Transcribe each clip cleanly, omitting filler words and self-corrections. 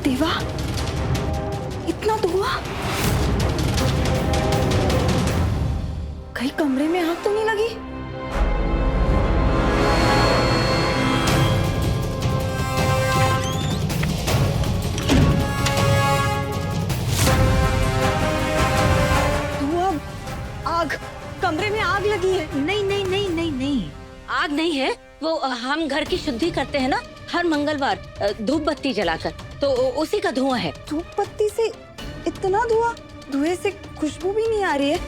देवा, इतना धुआं! कहीं कमरे में आग तो नहीं लगी? धुआं, आग, कमरे में आग लगी है। नहीं नहीं नहीं नहीं नहीं, आग नहीं है। वो हम घर की शुद्धि करते हैं ना हर मंगलवार धूप बत्ती जलाकर, तो उसी का धुआं है। धूप बत्ती से इतना धुआं? धुएं से खुशबू भी नहीं आ रही है।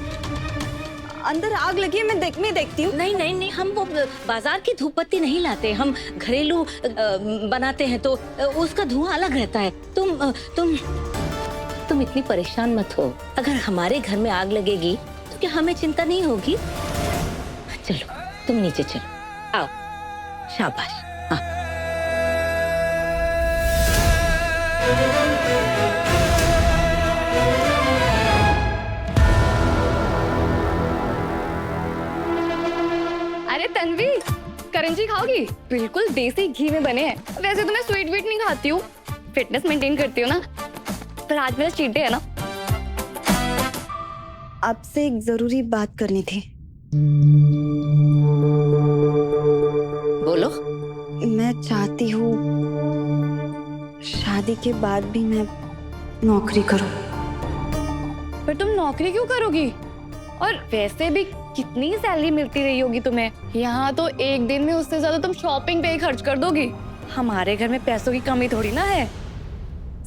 अंदर आग लगी है, मैं देखती हूँ। नहीं नहीं नहीं, हम वो बाजार की धूप बत्ती नहीं लाते, हम घरेलू बनाते हैं, तो उसका धुआं अलग रहता है। तुम इतनी परेशान मत हो। अगर हमारे घर में आग लगेगी तो क्या हमें चिंता नहीं होगी? चलो तुम नीचे चलो, आओ। शाबाश। हाँ। अरे तन्वी, करंजी खाओगी? बिल्कुल देसी घी में बने हैं। वैसे तो मैं स्वीट वीट नहीं खाती हूँ, फिटनेस मेंटेन करती हूँ ना, पर आज मेरा चीट डे है ना। आपसे एक जरूरी बात करनी थी। बोलो। मैं चाहती हूँ शादी के बाद भी मैं नौकरी करूँ। पर तुम नौकरी क्यों करोगी? और वैसे भी कितनी सैलरी मिलती रही होगी तुम्हें? यहाँ तो एक दिन में उससे ज्यादा तुम शॉपिंग पे ही खर्च कर दोगी। हमारे घर में पैसों की कमी थोड़ी ना है।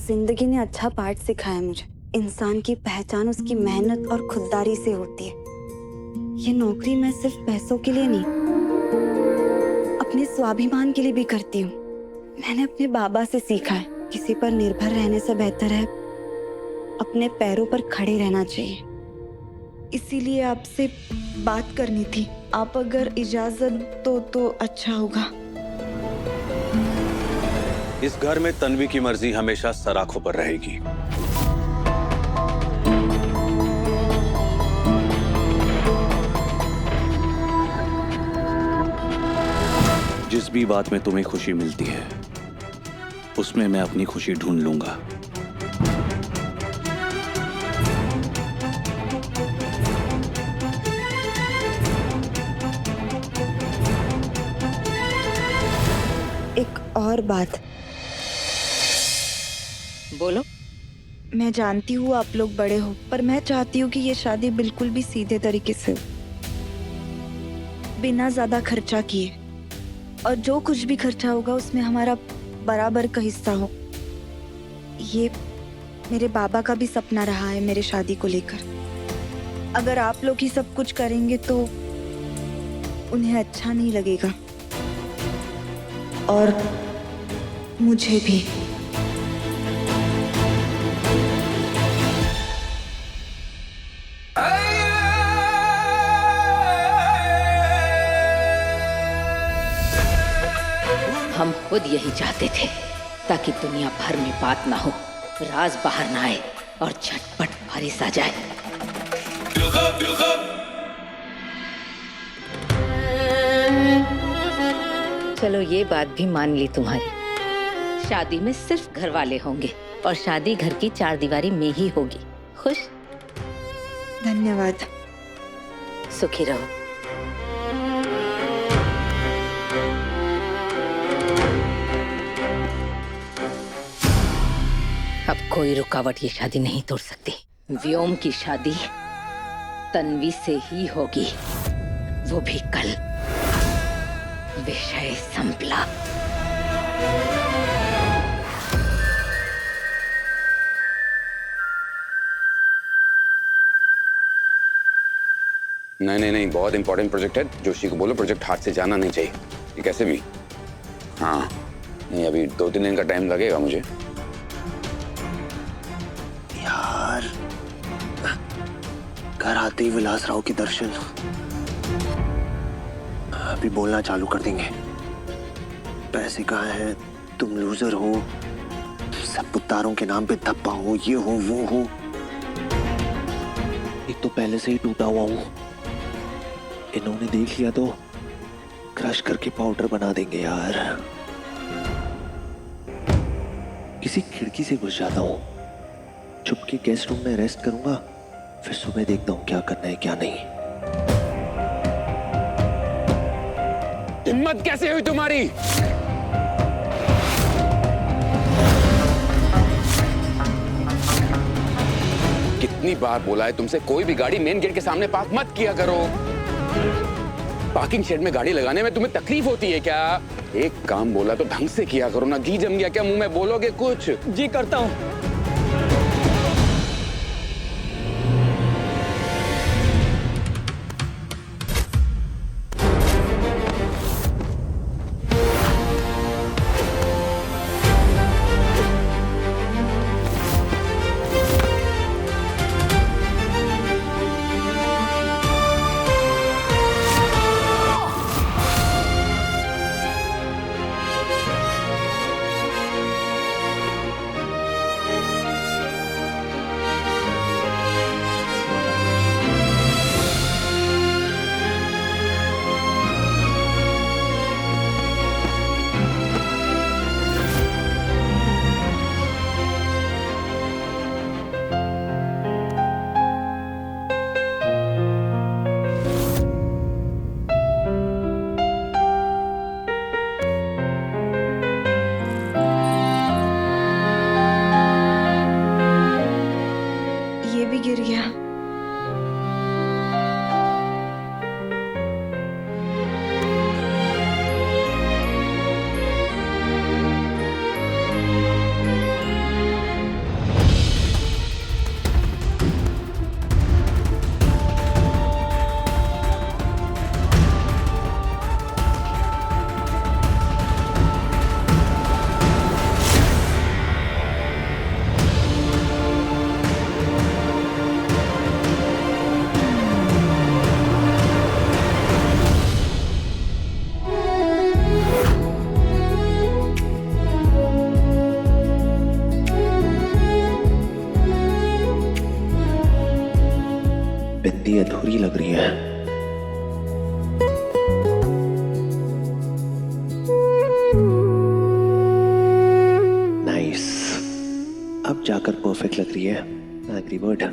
जिंदगी ने अच्छा पाठ सिखाया मुझे। इंसान की पहचान उसकी मेहनत और खुददारी से होती है। ये नौकरी मैं सिर्फ पैसों के लिए नहीं, अपने स्वाभिमान के लिए भी करती हूँ। मैंने अपने बाबा से सीखा है, किसी पर निर्भर रहने से बेहतर है अपने पैरों पर खड़े रहना चाहिए। इसीलिए आपसे बात करनी थी। आप अगर इजाजत दो तो अच्छा होगा। इस घर में तन्वी की मर्जी हमेशा सराखों पर रहेगी। जिस भी बात में तुम्हें खुशी मिलती है उसमें मैं अपनी खुशी ढूंढ लूंगा। एक और बात। बोलो। मैं जानती हूँ आप लोग बड़े हो, पर मैं चाहती हूँ कि ये शादी बिल्कुल भी सीधे तरीके से हो, बिना ज्यादा खर्चा किए, और जो कुछ भी खर्चा होगा उसमें हमारा बराबर का हिस्सा हो। ये मेरे बाबा का भी सपना रहा है मेरे शादी को लेकर। अगर आप लोग ही सब कुछ करेंगे तो उन्हें अच्छा नहीं लगेगा, और मुझे भी। हम खुद यही चाहते थे, ताकि दुनिया भर में बात ना हो, राज बाहर ना आए और झटपट बारिश आ जाए। चलो ये बात भी मान ली तुम्हारी। शादी में सिर्फ घर वाले होंगे और शादी घर की चार दीवारी में ही होगी। खुश? धन्यवाद। सुखी रहो। अब कोई रुकावट ये शादी नहीं तोड़ सकती। व्योम की शादी तन्वी से ही होगी, वो भी कल। विषय संपला। नहीं नहीं नहीं, बहुत इंपॉर्टेंट प्रोजेक्ट है। जोशी को बोलो प्रोजेक्ट हाथ से जाना नहीं चाहिए, ये कैसे भी। हाँ नहीं, अभी 2-3 दिन का टाइम लगेगा मुझे। यार, घर आते ही विलास राव के दर्शन अभी बोलना चालू कर देंगे। पैसे कहाँ हैं, तुम लूजर हो, सब पुत्तारों के नाम पे धब्बा हो, ये हो वो हो। एक तो पहले से ही टूटा हुआ हूं, इन्होंने देख लिया तो क्रश करके पाउडर बना देंगे यार। किसी खिड़की से घुस जाता हूँ, छुप के गेस्ट रूम में रेस्ट करूंगा, फिर सुबह देखता हूँ क्या करना है क्या नहीं। हिम्मत कैसे हुई तुम्हारी? कितनी बार बोला है तुमसे, कोई भी गाड़ी मेन गेट के सामने पार्क मत किया करो। पार्किंग शेड में गाड़ी लगाने में तुम्हें तकलीफ होती है क्या? एक काम बोला तो ढंग से किया करो ना। घी जम गया क्या मुंह में? बोलोगे कुछ? जी करता हूँ। ये भी गिर गया। बिंदी अधूरी लग रही है। नाइस, अब जाकर परफेक्ट लग रही है। एग्री बर्ड।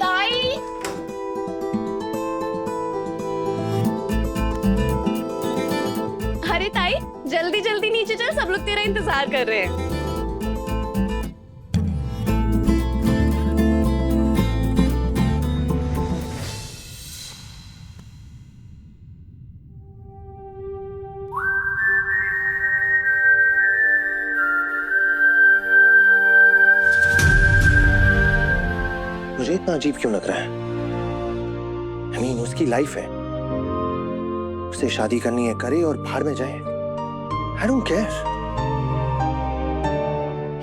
ताई, अरे ताई जल्दी जल्दी नीचे चल, सब लोग तेरा इंतजार कर रहे हैं। मुझे इतना अजीब क्यों लग रहा है? I mean, उसकी लाइफ है, उसे शादी करनी है, करे और बाहर में जाए। I don't care।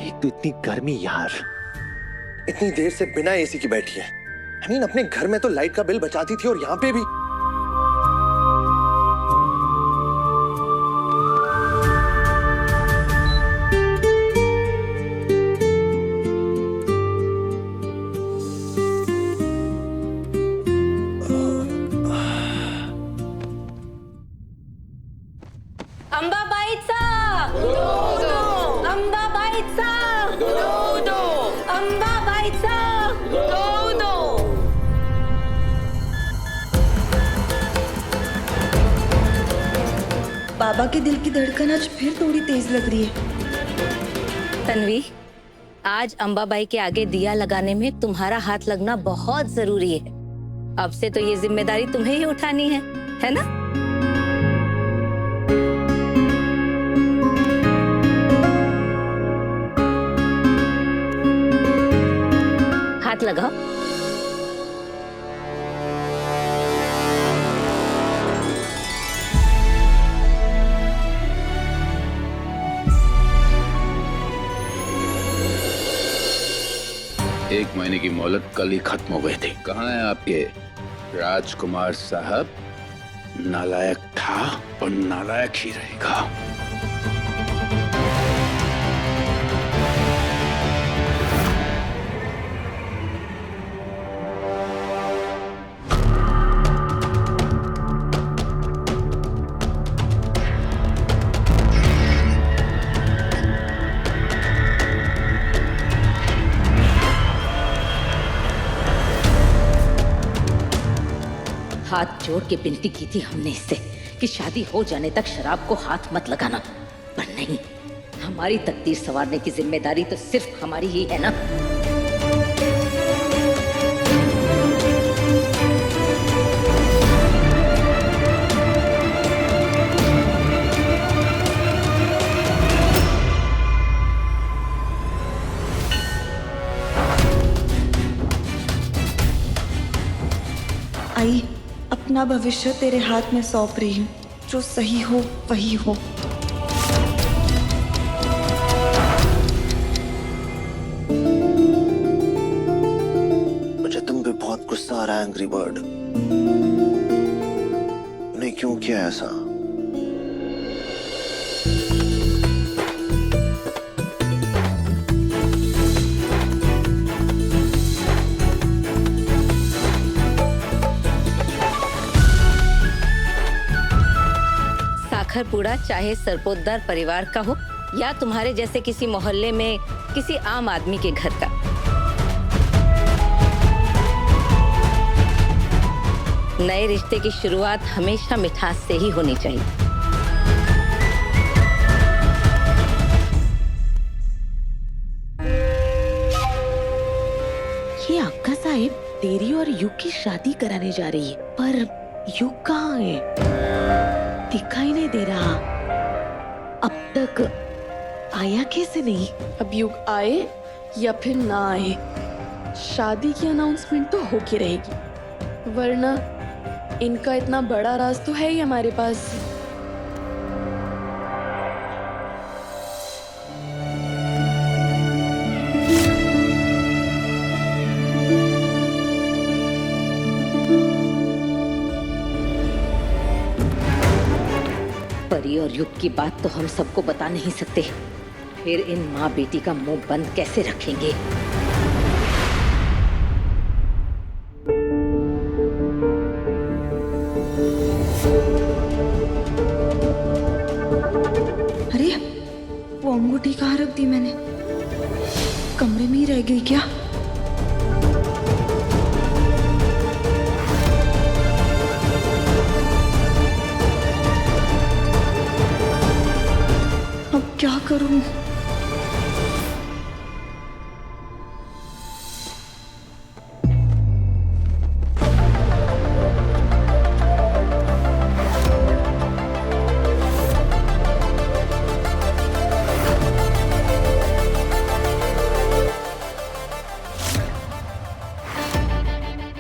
एक तो इतनी गर्मी यार, इतनी देर से बिना एसी की बैठी है। I mean, अपने घर में तो लाइट का बिल बचाती थी और यहाँ पे भी। अंबाबाईचा अंबाबाईचा अंबाबाईचा बाबा के दिल की धड़कन आज फिर थोड़ी तेज लग रही है। तन्वी, आज अंबाबाई के आगे दिया लगाने में तुम्हारा हाथ लगना बहुत जरूरी है। अब से तो ये जिम्मेदारी तुम्हें ही उठानी है ना? हाथ लगाओ। एक महीने की मोहलत कल ही खत्म हो गई थी। कहाँ है आपके राजकुमार साहब? नालायक था और नालायक ही रहेगा। जोड़ के विनती की थी हमने इससे कि शादी हो जाने तक शराब को हाथ मत लगाना, पर नहीं, हमारी तकदीर संवारने की जिम्मेदारी तो सिर्फ हमारी ही है ना। आई, अपना भविष्य तेरे हाथ में सौंप रही हूँ, जो सही हो वही हो। मुझे तुम पे बहुत गुस्सा आ रहा है एंग्री बर्ड। तूने क्यों किया ऐसा? साखरपुड़ा चाहे सरपोतदार परिवार का हो या तुम्हारे जैसे किसी मोहल्ले में किसी आम आदमी के घर का, नए रिश्ते की शुरुआत हमेशा मिठास से ही होनी चाहिए। ये अक्का साहिब तेरी और युग की शादी कराने जा रही है, पर युग कहाँ है? दिखाई नहीं दे रहा। अब तक आया कैसे नहीं? अब युग आए या फिर ना आए, शादी की अनाउंसमेंट तो होके रहेगी, वरना इनका इतना बड़ा राज तो है ही हमारे पास। परी और युग की बात तो हम सबको बता नहीं सकते, फिर इन माँ बेटी का मुंह बंद कैसे रखेंगे? अरे, वो अंगूठी कहाँ रख दी मैंने? कमरे में ही रह गई क्या? अब क्या करूं?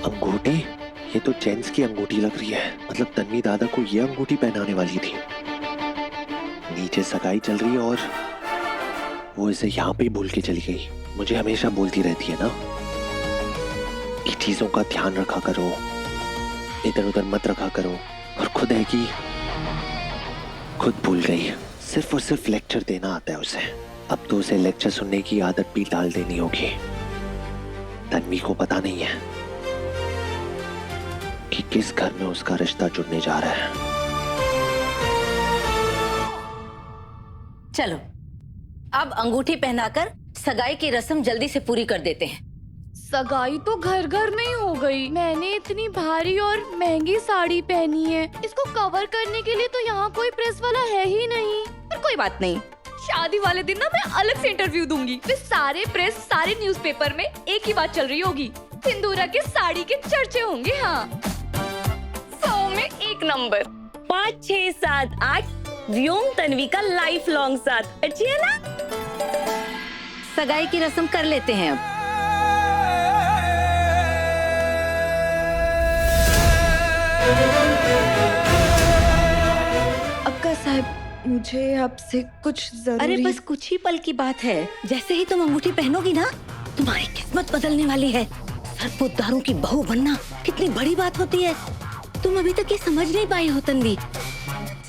अंगूठी? ये तो जेंट्स की अंगूठी लग रही है। मतलब तन्वी दादा को ये अंगूठी पहनाने वाली थी। नीचे सगाई चल रही है और वो इसे यहाँ पे ही भूल के चली गई। मुझे हमेशा बोलती रहती है ना कि चीजों का ध्यान रखा करो, इधर उधर मत रखा करो, और खुद है कि खुद भूल गई। सिर्फ और सिर्फ लेक्चर देना आता है उसे। अब तो उसे लेक्चर सुनने की आदत भी डाल देनी होगी। तन्वी को पता नहीं है कि किस घर में उसका रिश्ता जुड़ने जा रहा है। चलो, अब अंगूठी पहनाकर सगाई की रस्म जल्दी से पूरी कर देते हैं। सगाई तो घर घर में ही हो गई। मैंने इतनी भारी और महंगी साड़ी पहनी है, इसको कवर करने के लिए तो यहाँ कोई प्रेस वाला है ही नहीं। पर कोई बात नहीं, शादी वाले दिन ना मैं अलग से इंटरव्यू दूंगी। फिर सारे प्रेस, सारे न्यूज़पेपर में एक ही बात चल रही होगी, सिंदूरा के साड़ी के चर्चे होंगे। हाँ, 100 में 1 नंबर। 5, 6, 7, 8 व्योम तन्वी का लाइफ लॉन्ग साथ। अच्छी है ना? सगाई की रस्म कर लेते हैं अब। अक्का साहब, मुझे आपसे कुछ जरूरी। अरे बस कुछ ही पल की बात है। जैसे ही तुम अंगूठी पहनोगी ना, तुम्हारी किस्मत बदलने वाली है। सरपोतदारों की बहू बनना कितनी बड़ी बात होती है, तुम अभी तक ये समझ नहीं पाई हो तन्वी।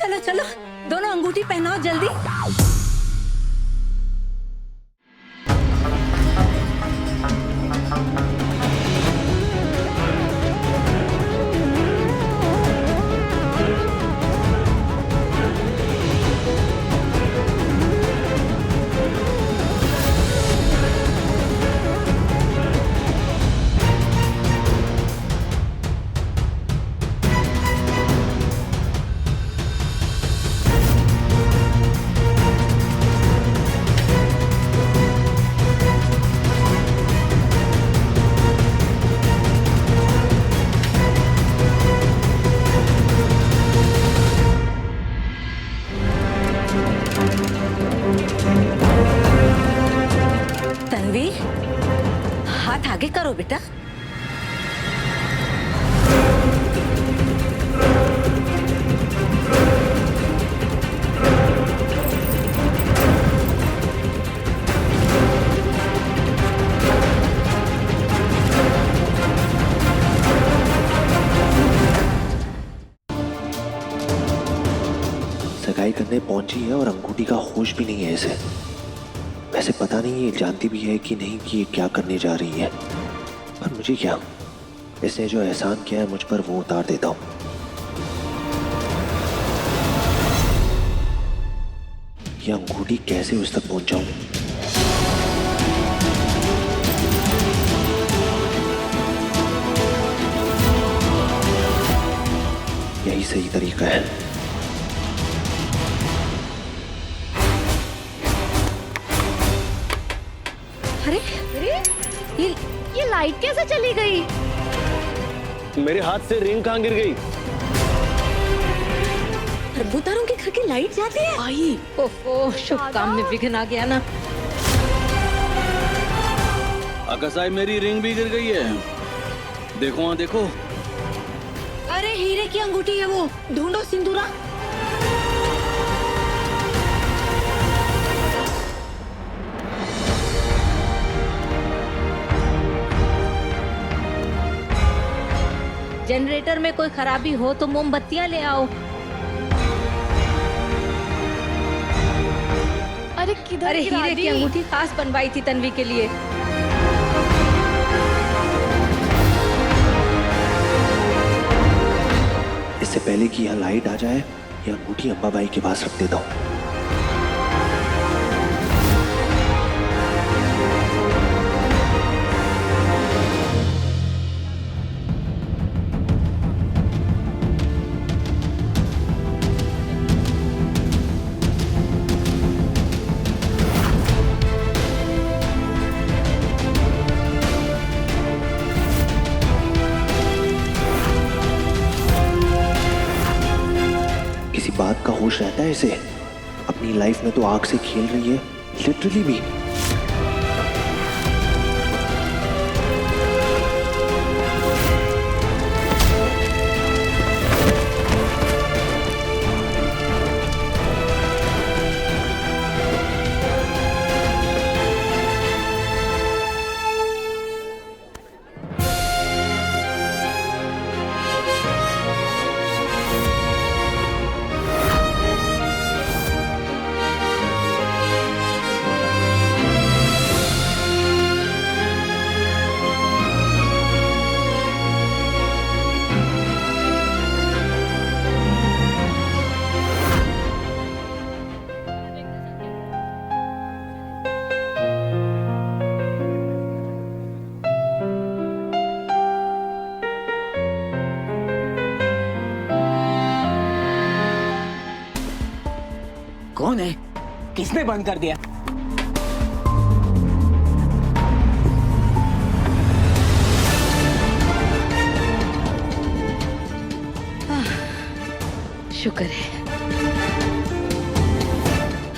चलो चलो, दोनों अंगूठी पहनाओ जल्दी। उतारो बेटा। सगाई करने पहुंची है और अंगूठी का होश भी नहीं है इसे। वैसे पता नहीं ये जानती भी है कि नहीं कि ये क्या करने जा रही है, पर मुझे क्या, इसने जो एहसान किया है मुझ पर वो उतार देता हूँ। ये अंगूठी कैसे उस तक पहुंचाऊं? यही सही तरीका है। अरे ये लाइट कैसे चली गई? मेरे हाथ से रिंग कहाँ गिर गई? प्रभुतारों के घर की लाइट जाती है। आई ओहो, शुभ काम में विघ्न आ गया ना। अकसाई मेरी रिंग भी गिर गई है। देखो वहाँ देखो। अरे हीरे की अंगूठी है वो, ढूंढो सिंदूरा। जनरेटर में कोई खराबी हो तो मोमबत्तियां ले आओ। अरे किधर अरे गिरा हीरे की दी? अंगूठी खास बनवाई थी तन्वी के लिए। इससे पहले कि यह लाइट आ जाए, यह अंगूठी अंबाबाई के पास रख देता हूँ। किसी बात का होश रहता है इसे? अपनी लाइफ में तो आग से खेल रही है, लिटरली भी। कौन है? किसने बंद कर दिया? शुक्र है।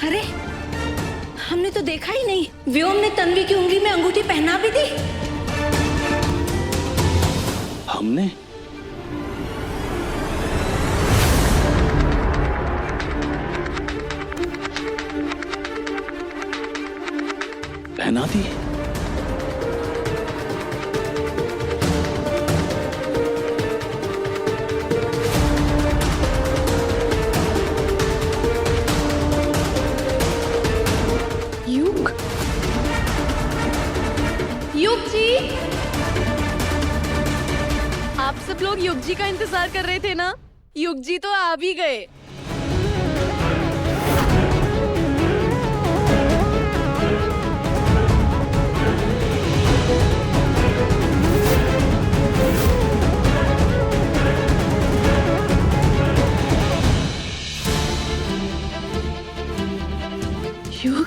अरे हमने तो देखा ही नहीं, व्योम ने तन्वी की उंगली में अंगूठी पहना भी दी। हमने? पहना दी? युग? युग जी, आप सब लोग युग जी का इंतजार कर रहे थे ना? युग जी तो आ भी गए। युग,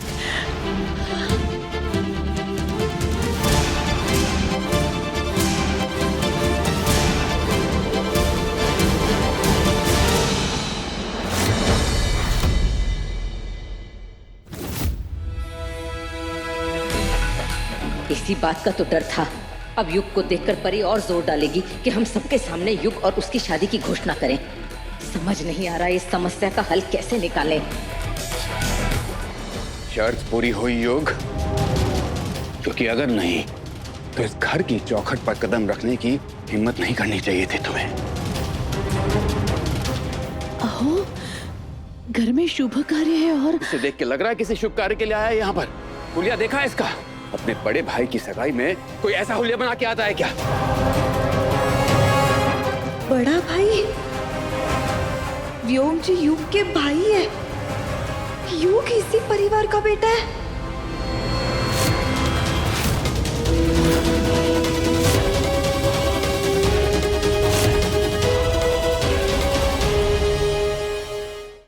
इसी बात का तो डर था। अब युग को देखकर परी और जोर डालेगी कि हम सबके सामने युग और उसकी शादी की घोषणा करें। समझ नहीं आ रहा इस समस्या का हल कैसे निकालें। शर्त पूरी हुई युग, क्योंकि अगर नहीं तो इस घर की चौखट पर कदम रखने की हिम्मत नहीं करनी चाहिए थी तुम्हें। अहो, घर में शुभ कार्य है और इसे देख के लग रहा है किसी शुभ कार्य के लिए आया है यहाँ पर। हुलिया देखा है इसका? अपने बड़े भाई की सगाई में कोई ऐसा हुलिया बना के आता है क्या? बड़ा भाई? व्योम जी युग के भाई है। युग इसी परिवार का बेटा है।